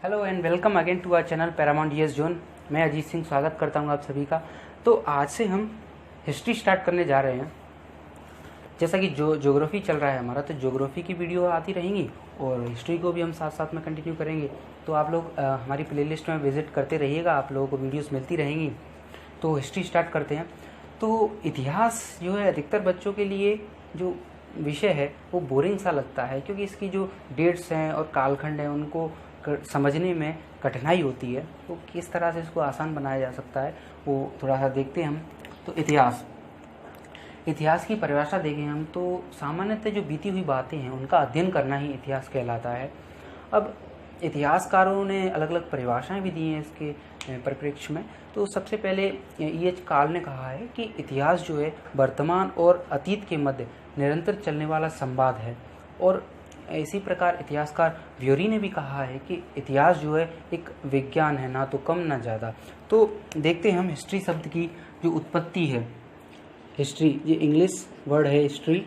Hello and welcome again to our channel Paramount US zone. मैं अजीत सिंह स्वागत करता हूं आप सभी का। तो आज से हम हिस्ट्री स्टार्ट करने जा रहे हैं। जैसा कि ज्योग्राफी चल रहा है हमारा, तो ज्योग्राफी की वीडियो आती रहेंगी और हिस्ट्री को भी हम साथ साथ में कंटिन्यू करेंगे। तो आप लोग हमारी प्लेलिस्ट में विजिट करते रहिएगा, आप लोगों को वीडियोस मिलती रहेंगी। तो हिस्ट्री स्टार्ट करते हैं। तो इतिहास जो है अधिकतर बच्चों के लिए जो विषय है वो बोरिंग सा लगता है, क्योंकि इसकी जो डेट्स हैं और कालखंड हैं उनको समझने में कठिनाई होती है। तो किस तरह से इसको आसान बनाया जा सकता है वो थोड़ा सा देखते हैं हम। तो इतिहास की परिभाषा देखें हम तो सामान्यतः जो बीती हुई बातें हैं उनका अध्ययन करना ही इतिहास कहलाता है। अब इतिहासकारों ने अलग अलग परिभाषाएं भी दी हैं इसके परिप्रेक्ष्य में। तो सबसे पहले E.H. कार्ल ने कहा है कि इतिहास जो है वर्तमान और अतीत के मध्य निरंतर चलने वाला संवाद है। और इसी प्रकार इतिहासकार व्योरी ने भी कहा है कि इतिहास जो है एक विज्ञान है, ना तो कम ना ज़्यादा। तो देखते हैं हम हिस्ट्री शब्द की जो उत्पत्ति है। हिस्ट्री, ये इंग्लिश वर्ड है हिस्ट्री,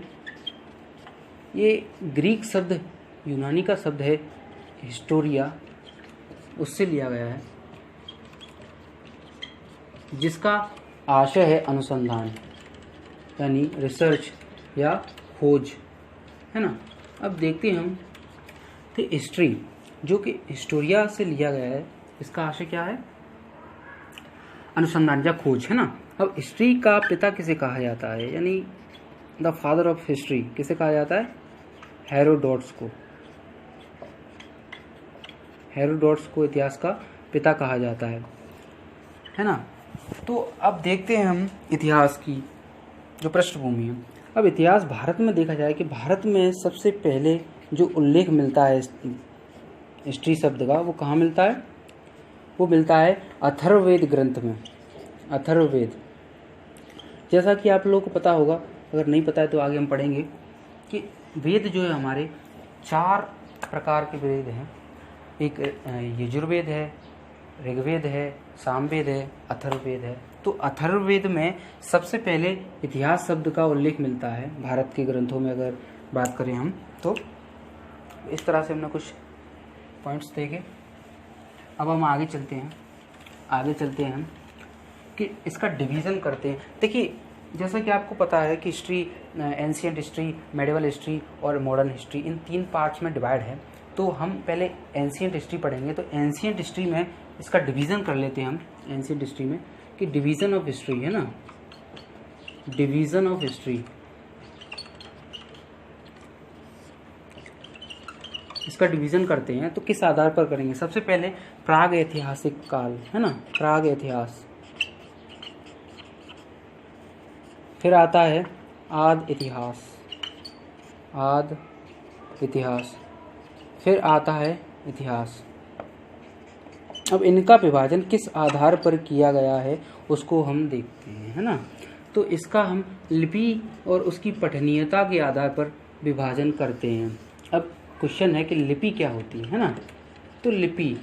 ये ग्रीक शब्द यूनानी का शब्द है हिस्टोरिया, उससे लिया गया है, जिसका आशय है अनुसंधान यानी रिसर्च या खोज, है ना। अब देखते हैं हम तो हिस्ट्री जो कि हिस्टोरिया से लिया गया है, इसका आशय क्या है? अनुसंधान या खोज, है ना। अब हिस्ट्री का पिता किसे कहा जाता है, यानी द फादर ऑफ हिस्ट्री किसे कहा जाता है? हेरोडोटस को। हेरोडोटस को इतिहास का पिता कहा जाता है ना। तो अब देखते हैं हम इतिहास की जो पृष्ठभूमि है। अब इतिहास भारत में देखा जाए कि भारत में सबसे पहले जो उल्लेख मिलता है हिस्ट्री शब्द का, वो कहाँ मिलता है? वो मिलता है अथर्ववेद ग्रंथ में। अथर्ववेद, जैसा कि आप लोगों को पता होगा, अगर नहीं पता है तो आगे हम पढ़ेंगे कि वेद जो है हमारे 4 प्रकार के वेद हैं। एक यजुर्वेद है, ऋग्वेद है, सामवेद है, अथर्ववेद है। तो अथर्ववेद में सबसे पहले इतिहास शब्द का उल्लेख मिलता है भारत के ग्रंथों में। अगर बात करें हम तो इस तरह से हमने कुछ पॉइंट्स देखे। अब हम आगे चलते हैं हम कि इसका डिवीज़न करते हैं। देखिए, जैसा कि आपको पता है कि history ancient history, medieval history और मॉडर्न हिस्ट्री, इन 3 पार्ट्स में डिवाइड है। तो हम पहले एंशिएंट हिस्ट्री पढ़ेंगे। तो एंशिएंट हिस्ट्री में इसका डिवीज़न कर लेते हैं हम। एंशिएंट हिस्ट्री में कि डिवीज़न ऑफ हिस्ट्री, है ना, डिवीज़न ऑफ हिस्ट्री, इसका डिवीज़न करते हैं। तो किस आधार पर करेंगे? सबसे पहले प्राग ऐतिहासिक काल, है ना, प्राग इतिहास। फिर आता है आद इतिहास, आद इतिहास। फिर आता है इतिहास। अब इनका विभाजन किस आधार पर किया गया है उसको हम देखते हैं, है ना। तो इसका हम लिपि और उसकी पठनीयता के आधार पर विभाजन करते हैं। अब क्वेश्चन है कि लिपि क्या होती है ना। तो लिपि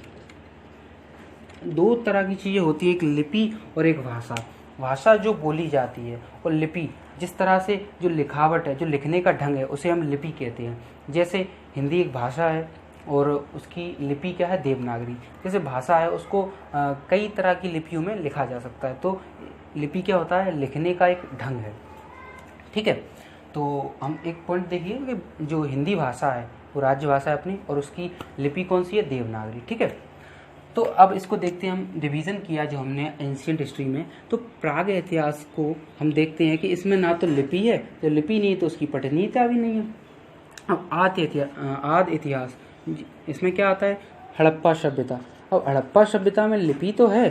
2 तरह की चीज़ें होती हैं, एक लिपि और एक भाषा। भाषा जो बोली जाती है, और लिपि जिस तरह से जो लिखावट है, जो लिखने का ढंग है, उसे हम लिपि कहते हैं। जैसे हिंदी एक भाषा है और उसकी लिपि क्या है? देवनागरी। जैसे भाषा है उसको कई तरह की लिपियों में लिखा जा सकता है। तो लिपि क्या होता है? लिखने का एक ढंग है, ठीक है। तो हम एक पॉइंट देखिए कि जो हिंदी भाषा है वो राज्य भाषा है अपनी, और उसकी लिपि कौन सी है? देवनागरी, ठीक है। तो अब इसको देखते हैं हम, डिवीज़न किया जो हमने एंशिएंट हिस्ट्री में। तो प्राग इतिहास को हम देखते हैं कि इसमें ना तो लिपि है, तो लिपि नहीं तो उसकी पठनीयता भी नहीं है। अब आद इतिहास, इसमें क्या आता है? हड़प्पा सभ्यता। अब हड़प्पा सभ्यता में लिपि तो है,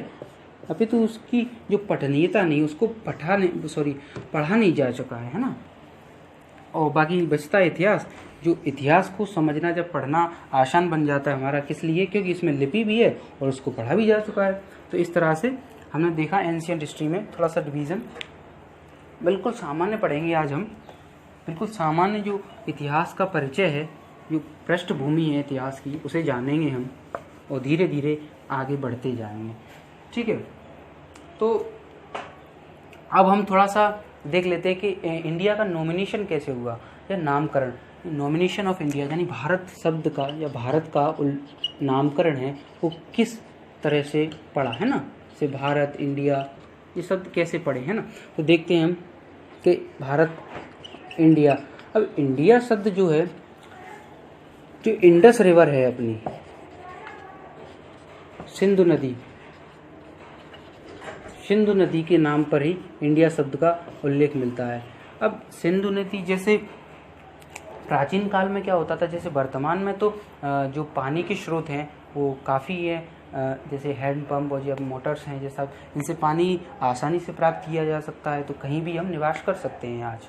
अभी तो उसकी जो पठनीयता नहीं, उसको पढ़ा नहीं जा चुका है ना। और बाकी बचता है इतिहास। जो इतिहास को समझना, जब पढ़ना आसान बन जाता है हमारा, किस लिए? क्योंकि इसमें लिपि भी है और उसको पढ़ा भी जा चुका है। तो इस तरह से हमने देखा एंशिएंट हिस्ट्री में थोड़ा सा डिवीज़न। बिल्कुल सामान्य पढ़ेंगे आज हम, बिल्कुल सामान्य जो इतिहास का परिचय है, जो पृष्ठभूमि है इतिहास की, उसे जानेंगे हम और धीरे धीरे आगे बढ़ते जाएंगे, ठीक है। तो अब हम थोड़ा सा देख लेते हैं कि इंडिया का नॉमिनेशन कैसे हुआ या नामकरण। नॉमिनेशन ऑफ इंडिया यानी भारत शब्द का या भारत का नामकरण है वो किस तरह से पड़ा है ना, जैसे भारत, इंडिया, ये शब्द कैसे पढ़े है ना। तो देखते हैं हम कि भारत, इंडिया। अब इंडिया शब्द जो है, जो इंडस रिवर है अपनी, सिंधु नदी के नाम पर ही इंडिया शब्द का उल्लेख मिलता है। अब सिंधु नदी, जैसे प्राचीन काल में क्या होता था, जैसे वर्तमान में तो जो पानी के स्रोत हैं वो काफ़ी है, जैसे हैंडपम्प और जब मोटर्स हैं, जैसा इनसे पानी आसानी से प्राप्त किया जा सकता है, तो कहीं भी हम निवास कर सकते हैं आज।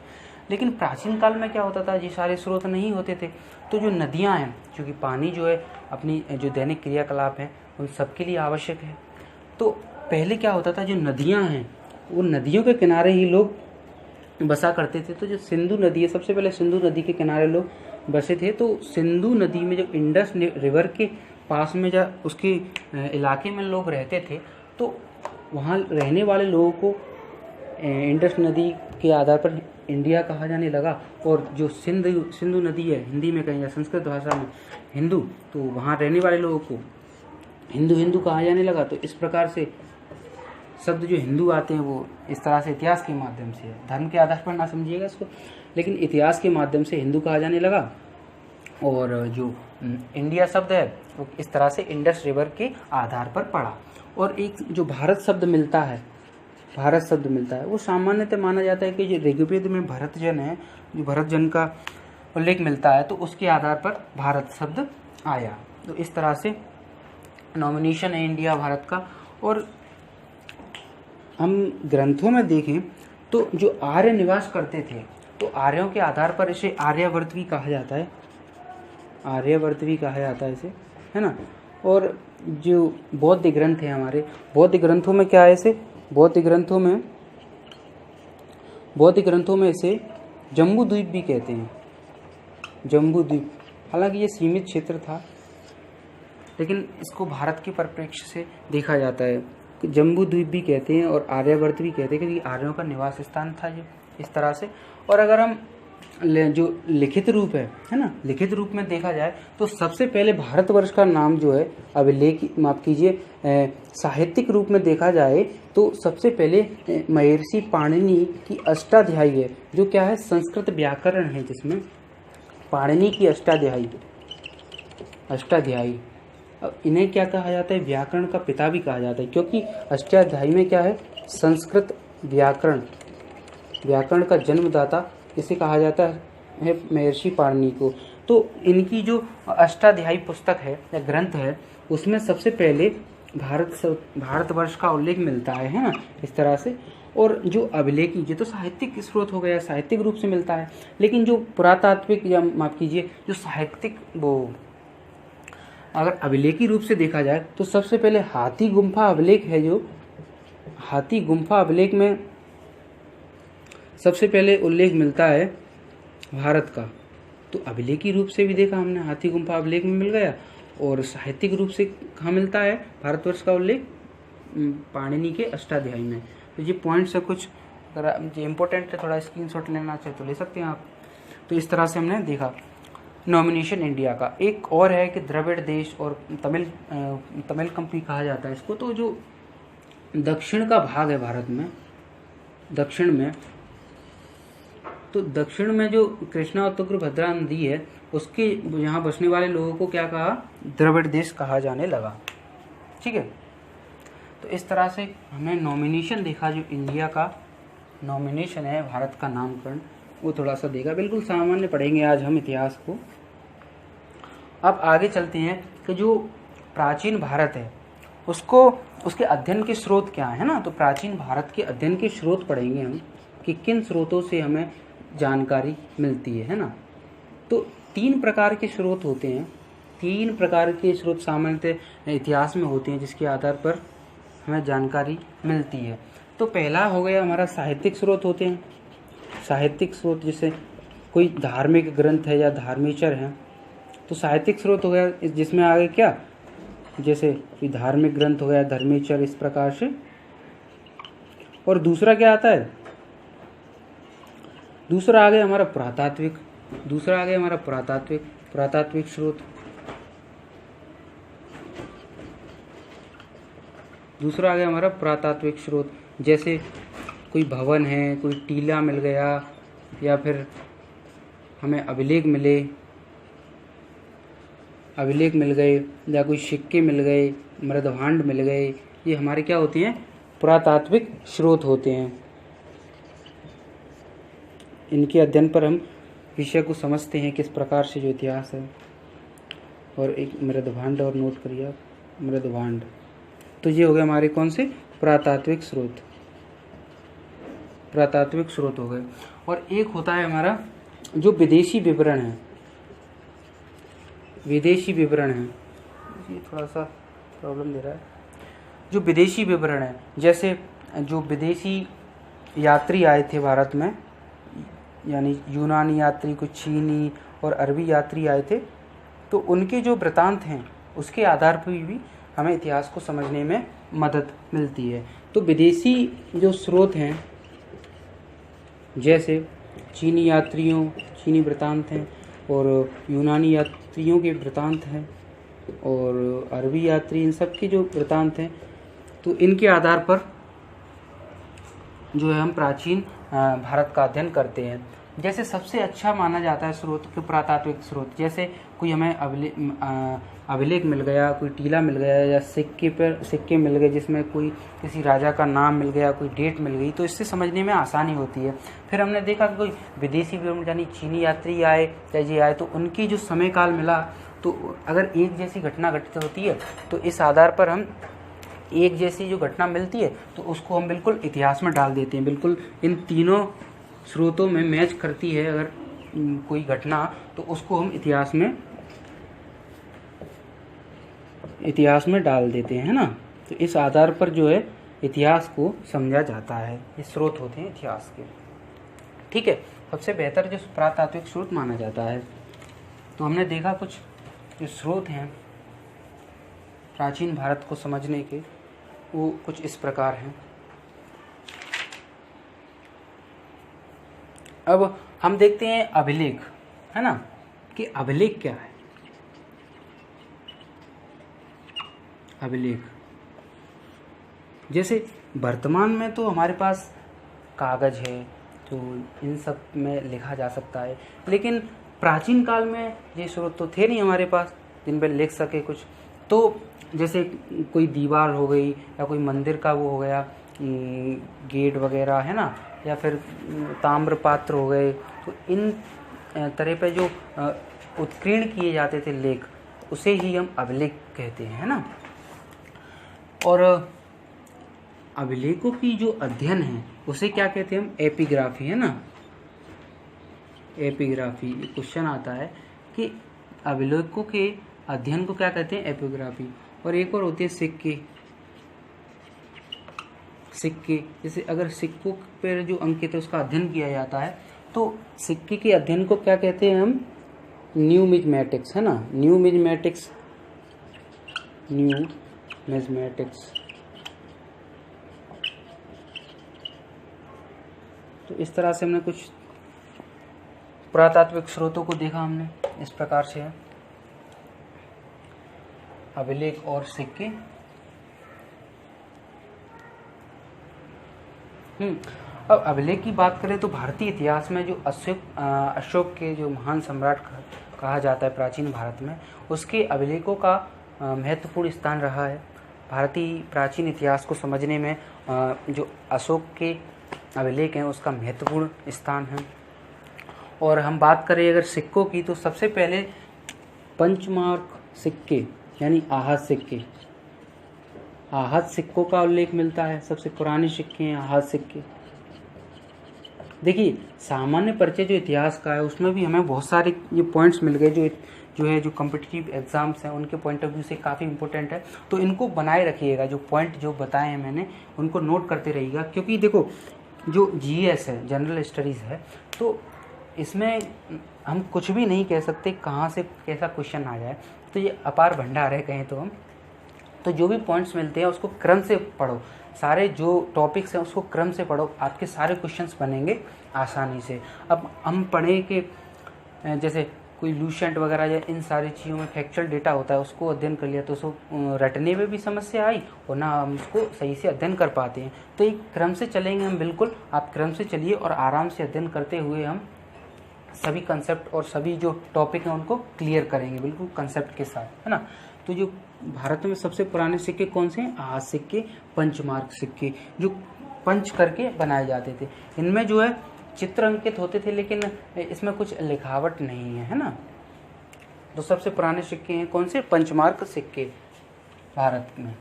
लेकिन प्राचीन काल में क्या होता था, ये सारे स्रोत नहीं होते थे, तो जो नदियाँ हैं, क्योंकि पानी जो है अपनी जो दैनिक क्रियाकलाप हैं उन सबके लिए आवश्यक है, तो पहले क्या होता था, जो नदियाँ हैं वो नदियों के किनारे ही लोग बसा करते थे। तो जो सिंधु नदी है, सबसे पहले सिंधु नदी के किनारे लोग बसे थे। तो सिंधु नदी में, जो इंडस रिवर के पास में, जब उसके इलाके में लोग रहते थे, तो वहाँ रहने वाले लोगों को इंडस नदी के आधार पर इंडिया कहा जाने लगा। और जो सिंधु नदी है, हिंदी में कहें या संस्कृत भाषा में हिंदू, तो वहाँ रहने वाले लोगों को हिंदू कहा जाने लगा। तो इस प्रकार से शब्द जो हिंदू आते हैं वो इस तरह से इतिहास के माध्यम से, धर्म के आधार पर ना समझिएगा इसको, लेकिन इतिहास के माध्यम से हिंदू कहा जाने लगा। और जो इंडिया शब्द है वो इस तरह से इंडस रिवर के आधार पर पड़ा। और एक जो भारत शब्द मिलता है वो सामान्यतः माना जाता है कि जो ऋग्वेद में भरत जन है, जो भरत जन का उल्लेख मिलता है, तो उसके आधार पर भारत शब्द आया। तो इस तरह से नॉमिनेशन है इंडिया भारत का। और हम ग्रंथों में देखें तो जो आर्य निवास करते थे, तो आर्यों के आधार पर इसे आर्यावर्त भी कहा जाता है, इसे, है ना। और जो बौद्ध ग्रंथ है हमारे, बौद्ध ग्रंथों में क्या है, इसे बौद्ध ग्रंथों में इसे जम्बू द्वीप भी कहते हैं, जम्बू द्वीप। हालांकि ये सीमित क्षेत्र था, लेकिन इसको भारत के परिप्रेक्ष्य से देखा जाता है। जम्बू द्वीप भी कहते हैं और आर्यावर्त भी कहते हैं, क्योंकि आर्यों का निवास स्थान था ये, इस तरह से। और अगर हम जो लिखित रूप है ना, लिखित रूप में देखा जाए तो सबसे पहले भारतवर्ष का नाम जो है साहित्यिक रूप में देखा जाए तो सबसे पहले महर्षि पाणिनि की अष्टाध्यायी है, जो क्या है, संस्कृत व्याकरण है, जिसमें पाणिनि की अष्टाध्यायी। अब इन्हें क्या कहा जाता है, व्याकरण का पिता भी कहा जाता है, क्योंकि अष्टाध्यायी में क्या है, संस्कृत व्याकरण का जन्मदाता इसे कहा जाता है महर्षि पाणिनि को। तो इनकी जो अष्टाध्यायी पुस्तक है या ग्रंथ है, उसमें सबसे पहले भारतवर्ष का उल्लेख मिलता है ना, इस तरह से। और जो अभिलेखी, ये तो साहित्यिक स्रोत हो गया, साहित्यिक रूप से मिलता है, लेकिन जो पुरातात्विक या माफ कीजिए जो साहित्यिक, वो अगर अभिलेखी रूप से देखा जाए तो सबसे पहले हाथी गुम्फा अभिलेख है, जो हाथी गुम्फा अभिलेख में सबसे पहले उल्लेख मिलता है भारत का। तो अभिलेखी रूप से भी देखा हमने, हाथी गुम्फा अभिलेख में मिल गया, और साहित्यिक रूप से कहाँ मिलता है भारतवर्ष का उल्लेख, पाणिनि के अष्टाध्यायी में। तो ये पॉइंट्स है कुछ, अगर ये इंपॉर्टेंट है, थोड़ा स्क्रीनशॉट लेना चाहे तो ले सकते हैं आप। तो इस तरह से हमने देखा नॉमिनेशन इंडिया का। एक और है कि द्रविड़ देश और तमिल कंपनी कहा जाता है इसको। तो जो दक्षिण का भाग है भारत में, दक्षिण में जो कृष्णा और तुंगभद्रा नदी है, उसके यहाँ बसने वाले लोगों को क्या कहा, द्रविड़ देश कहा जाने लगा। ठीक है, तो इस तरह से हमने नॉमिनेशन देखा, जो इंडिया का नॉमिनेशन है, भारत का नामकरण, वो थोड़ा सा देखा। बिल्कुल सामान्य पढ़ेंगे आज हम इतिहास को। अब आगे चलते हैं कि जो प्राचीन भारत है उसके अध्ययन के स्रोत क्या है ना। तो प्राचीन भारत के अध्ययन के स्रोत पढ़ेंगे हम कि किन स्रोतों से हमें जानकारी मिलती है ना। तो 3 प्रकार के स्रोत होते हैं, 3 प्रकार के स्रोत सामान्यतः इतिहास में होते हैं, जिसके आधार पर हमें जानकारी मिलती है। तो पहला हो गया हमारा साहित्यिक स्रोत होते हैं। साहित्यिक स्रोत जैसे कोई धार्मिक ग्रंथ है या धर्मेचर है, तो साहित्यिक स्रोत हो गया, जिसमें आगे क्या, जैसे कोई धार्मिक ग्रंथ हो गया, धर्मेचर, इस प्रकार से। और दूसरा क्या आता है, दूसरा आ गया हमारा पुरातात्विक स्रोत। दूसरा आ गया हमारा पुरातात्विक स्रोत, जैसे कोई भवन है, कोई टीला मिल गया, या फिर हमें अभिलेख मिल गए, या कोई सिक्के मिल गए, मृदभांड मिल गए, ये हमारे क्या होते हैं, पुरातात्विक स्रोत होते हैं। इनके अध्ययन पर हम विषय को समझते हैं किस प्रकार से जो इतिहास है। और एक मृदभांड और नोट करिए मृदभांड। तो ये हो गए हमारे कौन से, पुरातात्विक स्रोत हो गए। और एक होता है हमारा जो विदेशी विवरण है, ये थोड़ा सा प्रॉब्लम दे रहा है। जो विदेशी विवरण है, जैसे जो विदेशी यात्री आए थे भारत में, यानी यूनानी यात्री, कुछ चीनी और अरबी यात्री आए थे, तो उनके जो वृतांत हैं उसके आधार पर भी हमें इतिहास को समझने में मदद मिलती है। तो विदेशी जो स्रोत हैं, जैसे चीनी वृतांत हैं, और यूनानी यात्रियों के वृतांत हैं, और अरबी यात्री, इन सब के जो वृतांत हैं, तो इनके आधार पर जो है हम प्राचीन भारत का अध्ययन करते हैं। जैसे सबसे अच्छा माना जाता है स्रोत के पुरातात्विक स्रोत, जैसे कोई हमें अभिलेख मिल गया, कोई टीला मिल गया, या सिक्के मिल गए जिसमें कोई किसी राजा का नाम मिल गया, कोई डेट मिल गई, तो इससे समझने में आसानी होती है। फिर हमने देखा कि कोई विदेशी यानी चीनी यात्री आए या ये आए, तो उनकी जो समय काल मिला, तो अगर एक जैसी घटना घटित होती है तो इस आधार पर हम एक जैसी जो घटना मिलती है तो उसको हम बिल्कुल इतिहास में डाल देते हैं। बिल्कुल इन तीनों स्रोतों में मैच करती है अगर कोई घटना, तो उसको हम इतिहास में डाल देते हैं, है ना। तो इस आधार पर जो है इतिहास को समझा जाता है। ये स्रोत होते हैं इतिहास के, ठीक है। सबसे बेहतर जो पुरातात्विक स्रोत माना जाता है। तो हमने देखा कुछ जो स्रोत हैं प्राचीन भारत को समझने के, वो कुछ इस प्रकार हैं। अब हम देखते हैं अभिलेख, है ना, कि अभिलेख क्या है। अभिलेख जैसे वर्तमान में तो हमारे पास कागज है, तो इन सब में लिखा जा सकता है, लेकिन प्राचीन काल में ये स्रोत तो थे नहीं हमारे पास जिन पर लिख सके कुछ। तो जैसे कोई दीवार हो गई, या कोई मंदिर का वो हो गया गेट वगैरह, है ना, या फिर ताम्र पात्र हो गए, तो इन तरह पे जो उत्कीर्ण किए जाते थे लेख, उसे ही हम अभिलेख कहते हैं, है ना। और अभिलेखों की जो अध्ययन है उसे क्या कहते हैं हम, एपिग्राफी, है ना। एपिग्राफी क्वेश्चन आता है कि अभिलेखों के अध्ययन को क्या कहते हैं, एपिग्राफी। और एक और होती है सिक्के, जैसे अगर सिक्कों पर जो अंकित है उसका अध्ययन किया जाता है, तो सिक्के के अध्ययन को क्या कहते हैं हम, न्यूमिज्मेटिक्स, है ना। न्यूमिज्मेटिक्स तो इस तरह से हमने कुछ पुरातात्विक स्रोतों को देखा हमने, इस प्रकार से है अभिलेख और सिक्के। अब अभिलेख की बात करें तो भारतीय इतिहास में जो अशोक के जो महान सम्राट कहा जाता है प्राचीन भारत में, उसके अभिलेखों का महत्वपूर्ण स्थान रहा है। भारतीय प्राचीन इतिहास को समझने में जो अशोक के अभिलेख हैं उसका महत्वपूर्ण स्थान है। और हम बात करें अगर सिक्कों की, तो सबसे पहले पंचमार्क सिक्के यानी आहत सिक्कों का उल्लेख मिलता है। सबसे पुराने सिक्के हैं आहत सिक्के। देखिए सामान्य परिचय जो इतिहास का है उसमें भी हमें बहुत सारे ये पॉइंट्स मिल गए जो कॉम्पिटिटिव एग्जाम्स हैं उनके पॉइंट ऑफ व्यू से काफ़ी इंपॉर्टेंट है। तो इनको बनाए रखिएगा, जो पॉइंट जो बताए हैं मैंने उनको नोट करते रहिएगा, क्योंकि देखो जो जीएस है, जनरल स्टडीज़ है, तो इसमें हम कुछ भी नहीं कह सकते कहाँ से कैसा क्वेश्चन आ जाए। तो ये अपार भंडार है कहें तो हम। तो जो भी पॉइंट्स मिलते हैं उसको क्रम से पढ़ो, सारे जो टॉपिक्स हैं उसको क्रम से पढ़ो, आपके सारे क्वेश्चंस बनेंगे आसानी से। अब हम पढ़े कि जैसे कोई लूसेंट वगैरह या इन सारी चीज़ों में फैक्चुअल डेटा होता है उसको अध्ययन कर लिया तो उसको रटने में भी समस्या आई और ना हम उसको सही से अध्ययन कर पाते हैं। तो एक क्रम से चलेंगे हम, बिल्कुल आप क्रम से चलिए और आराम से अध्ययन करते हुए हम सभी कंसेप्ट और सभी जो टॉपिक हैं उनको क्लियर करेंगे बिल्कुल कंसेप्ट के साथ, है ना। तो जो भारत में सबसे पुराने सिक्के कौन से हैं? आज सिक्के, पंचमार्क सिक्के, जो पंच करके बनाए जाते थे। इनमें जो है चित्र अंकित होते थे लेकिन इसमें कुछ लिखावट नहीं है ना। तो सबसे पुराने सिक्के हैं कौन से? पंचमार्क सिक्के भारत में,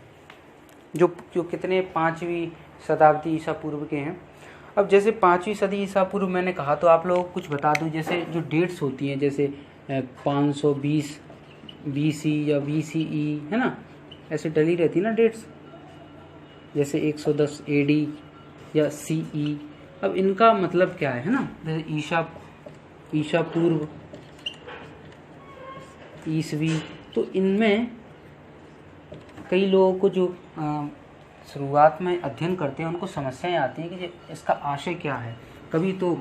जो कितने 5वीं शताब्दी ईसा पूर्व के हैं। अब जैसे 5वीं सदी ईसा पूर्व मैंने कहा तो आप लोगों को कुछ बता दूं, जैसे जो डेट्स होती हैं जैसे 520 BC या BCE, है ना, ऐसे डली रहती ना डेट्स, जैसे 110 AD या CE। अब इनका मतलब क्या है ना, जैसे ईसा पूर्व, ईसवी, तो इनमें कई लोगों को जो शुरुआत में अध्ययन करते हैं उनको समस्याएं आती हैं कि इसका आशय क्या है। कभी तो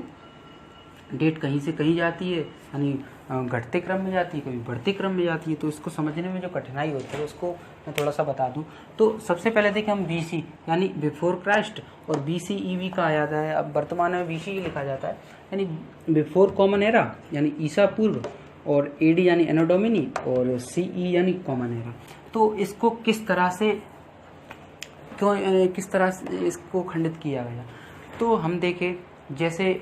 डेट कहीं से कहीं जाती है, यानी घटते क्रम में जाती है, कभी बढ़ते क्रम में जाती है, तो इसको समझने में जो कठिनाई होती है उसको मैं थोड़ा सा बता दूं। तो सबसे पहले देखें हम BC यानी बिफोर क्राइस्ट और BCE कहा जाता है। अब वर्तमान में BCE लिखा जाता है, यानी बिफोर कॉमन एरा यानी ईसा पूर्व, और AD यानी एनो डोमिनी, और CE यानी कॉमन एरा। तो इसको किस तरह से इसको खंडित किया गया, तो हम देखें जैसे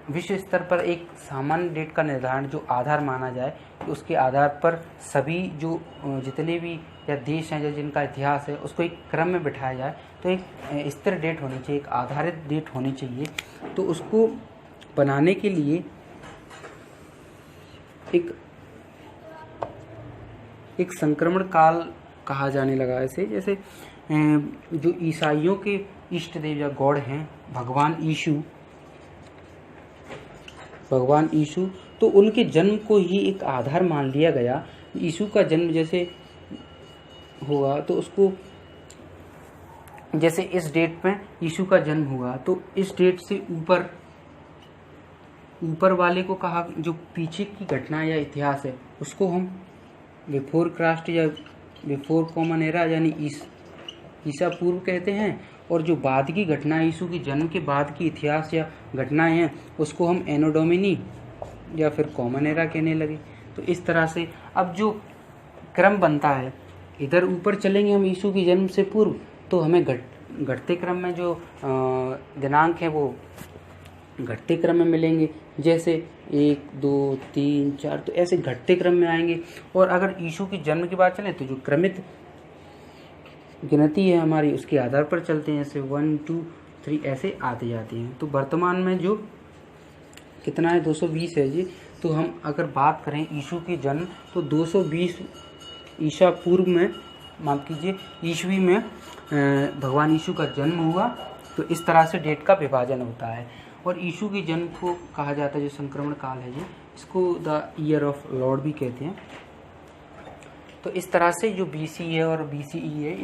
विश्व स्तर पर एक सामान्य डेट का निर्धारण जो आधार माना जाए, उसके आधार पर सभी जो जितने भी या देश हैं या जिनका इतिहास है उसको एक क्रम में बिठाया जाए। तो एक स्थिर डेट होनी चाहिए, एक आधारित डेट होनी चाहिए। तो उसको बनाने के लिए एक संक्रमण काल कहा जाने लगा ऐसे। जैसे जो ईसाइयों के इष्ट देव या गॉड हैं भगवान यीशु, तो उनके जन्म को ही एक आधार मान लिया गया। यीशु का जन्म जैसे हुआ तो उसको, जैसे इस डेट में यीशु का जन्म हुआ तो इस डेट से ऊपर वाले को कहा, जो पीछे की घटना या इतिहास है उसको हम बिफोर क्राइस्ट या बिफोर कॉमन एरा यानी ईसा पूर्व कहते हैं, और जो बाद की घटना यीशु के जन्म के बाद की इतिहास या घटनाएं हैं उसको हम एनो डोमिनी या फिर कॉमन एरा कहने लगे। तो इस तरह से अब जो क्रम बनता है, इधर ऊपर चलेंगे हम यीशु के जन्म से पूर्व, तो हमें घटते क्रम में जो दिनांक है वो घटते क्रम में मिलेंगे, जैसे 1 2 3 4, तो ऐसे घटते क्रम में आएंगे। और अगर यीशु के जन्म की बात चले तो जो क्रमित गिनती है हमारी उसके आधार पर चलते हैं, जैसे 1 2 3 ऐसे आते जाते हैं। तो वर्तमान में जो कितना है 220 है जी। तो हम अगर बात करें यीशु की जन्म तो 220 ईसा पूर्व में, माफ कीजिए ईस्वी में भगवान यीशु का जन्म हुआ। तो इस तरह से डेट का विभाजन होता है। और यीशु के जन्म को कहा जाता है जो संक्रमण काल है जी, इसको द ईयर ऑफ लॉर्ड भी कहते हैं। तो इस तरह से जो BC है और BCE है